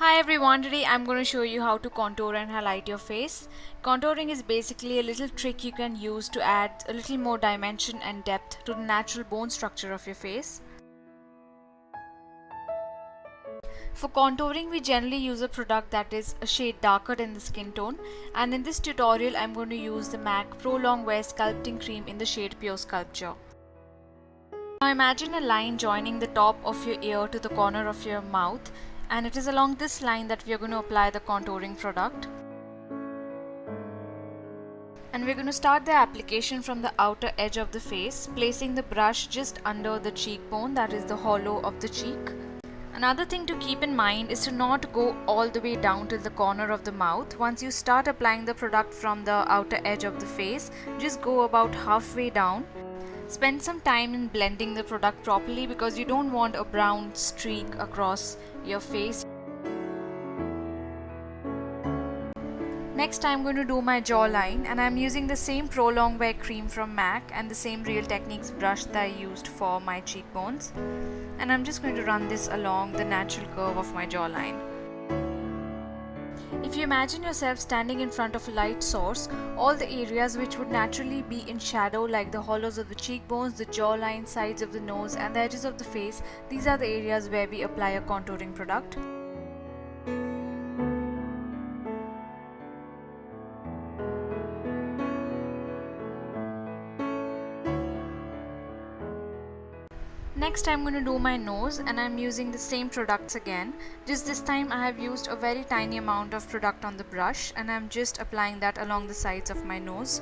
Hi everyone, today I'm going to show you how to contour and highlight your face. Contouring is basically a little trick you can use to add a little more dimension and depth to the natural bone structure of your face. For contouring, we generally use a product that is a shade darker than the skin tone, and in this tutorial I'm going to use the MAC Pro Longwear Sculpting Cream in the shade Pure Sculpture. Now imagine a line joining the top of your ear to the corner of your mouth, and it is along this line that we are going to apply the contouring product. And we're going to start the application from the outer edge of the face, placing the brush just under the cheekbone, that is the hollow of the cheek. Another thing to keep in mind is to not go all the way down to the corner of the mouth. Once you start applying the product from the outer edge of the face, just go about halfway down. Spend some time in blending the product properly because you don't want a brown streak across your face. Next, I'm going to do my jawline, and I'm using the same Pro Longwear cream from MAC and the same Real Techniques brush that I used for my cheekbones. And I'm just going to run this along the natural curve of my jawline. If you imagine yourself standing in front of a light source, all the areas which would naturally be in shadow, like the hollows of the cheekbones, the jawline, sides of the nose and the edges of the face, these are the areas where we apply a contouring product. Next, I'm going to do my nose, and I'm using the same products again. Just this time I have used a very tiny amount of product on the brush, and I'm just applying that along the sides of my nose.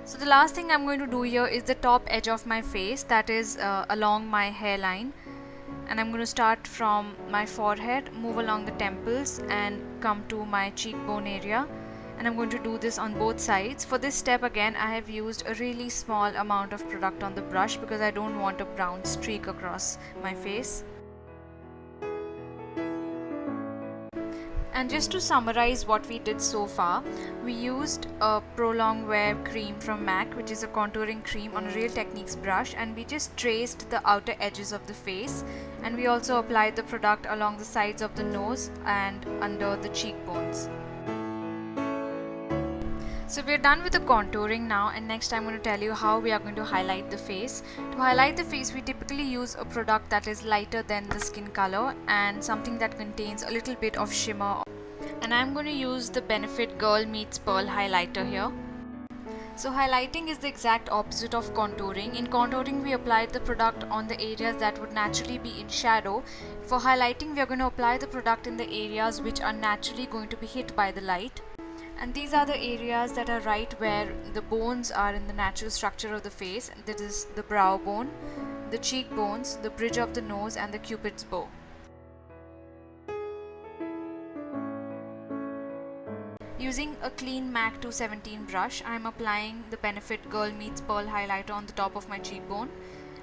So the last thing I'm going to do here is the top edge of my face, that is along my hairline. And I'm going to start from my forehead, move along the temples and come to my cheekbone area. And I'm going to do this on both sides. For this step again, I have used a really small amount of product on the brush because I don't want a brown streak across my face. And just to summarize what we did so far, we used a Pro Longwear cream from MAC, which is a contouring cream, on a Real Techniques brush, and we just traced the outer edges of the face, and we also applied the product along the sides of the nose and under the cheekbones. So we're done with the contouring now, and next I'm going to tell you how we are going to highlight the face. To highlight the face, we typically use a product that is lighter than the skin color and something that contains a little bit of shimmer. And I'm going to use the Benefit Girl Meets Pearl highlighter here. So highlighting is the exact opposite of contouring. In contouring, we apply the product on the areas that would naturally be in shadow. For highlighting, we are going to apply the product in the areas which are naturally going to be hit by the light. And these are the areas that are right where the bones are in the natural structure of the face. That is the brow bone, the cheekbones, the bridge of the nose and the cupid's bow. Using a clean MAC 217 brush, I am applying the Benefit Girl Meets Pearl highlighter on the top of my cheekbone.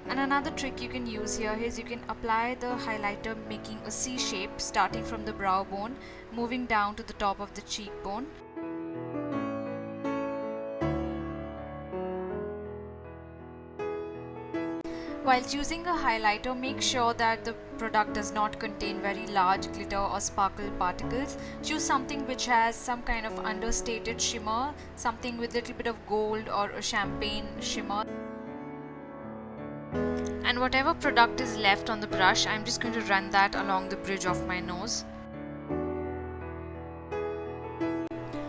And another trick you can use here is you can apply the highlighter making a C shape starting from the brow bone, moving down to the top of the cheekbone. Whilst using a highlighter, make sure that the product does not contain very large glitter or sparkle particles. Choose something which has some kind of understated shimmer, something with a little bit of gold or a champagne shimmer. And whatever product is left on the brush, I'm just going to run that along the bridge of my nose.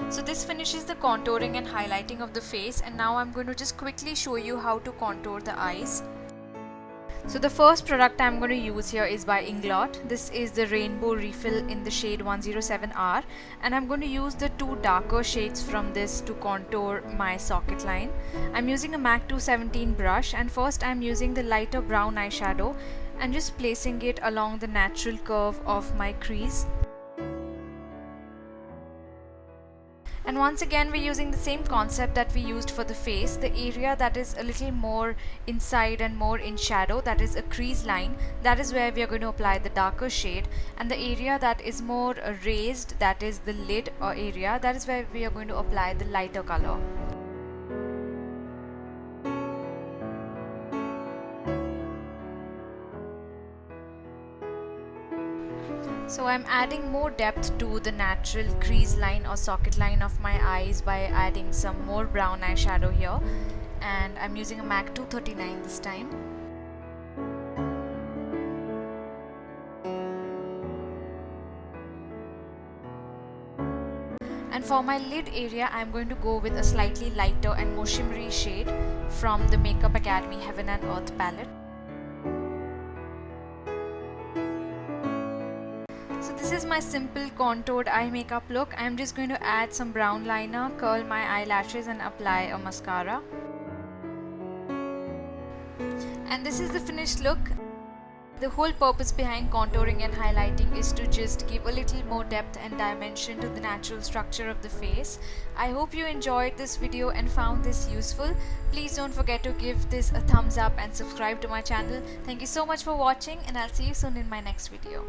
So this finishes the contouring and highlighting of the face, and now I'm going to just quickly show you how to contour the eyes. So the first product I'm going to use here is by MacLeod. This is the Rainbow Refill in the shade 107R, and I'm going to use the two darker shades from this to contour my socket line. I'm using a MAC 217 brush, and first I'm using the lighter brown eyeshadow and just placing it along the natural curve of my crease. And once again, we're using the same concept that we used for the face. The area that is a little more inside and more in shadow, that is a crease line, that is where we are going to apply the darker shade. And the area that is more raised, that is the lid area, that is where we are going to apply the lighter color. So I'm adding more depth to the natural crease line or socket line of my eyes by adding some more brown eyeshadow here, and I'm using a MAC 239 this time. And for my lid area, I'm going to go with a slightly lighter and more shimmery shade from the Makeup Academy Heaven and Earth palette. So this is my simple contoured eye makeup look. I'm just going to add some brown liner, curl my eyelashes and apply a mascara. And this is the finished look. The whole purpose behind contouring and highlighting is to just give a little more depth and dimension to the natural structure of the face. I hope you enjoyed this video and found this useful. Please don't forget to give this a thumbs up and subscribe to my channel. Thank you so much for watching, and I'll see you soon in my next video.